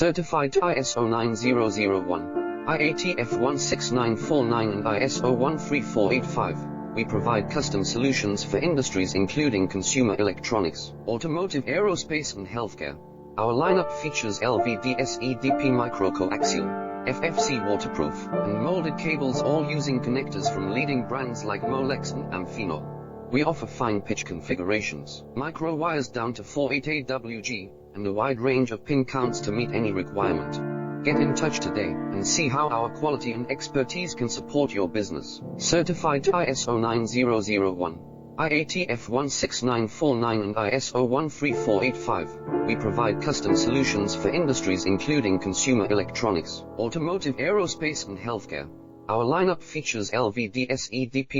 Certified ISO 9001, IATF 16949 and ISO 13485. We provide custom solutions for industries including consumer electronics, automotive, aerospace and healthcare. Our lineup features LVDS EDP microcoaxial, FFC waterproof, and molded cables, all using connectors from leading brands like Molex and Amphino. We offer fine pitch configurations, micro wires down to 48 AWG, and a wide range of pin counts to meet any requirement. Get in touch today and see how our quality and expertise can support your business. Certified ISO 9001, IATF 16949 and ISO 13485. We provide custom solutions for industries including consumer electronics, automotive, aerospace and healthcare. Our lineup features LVDS EDP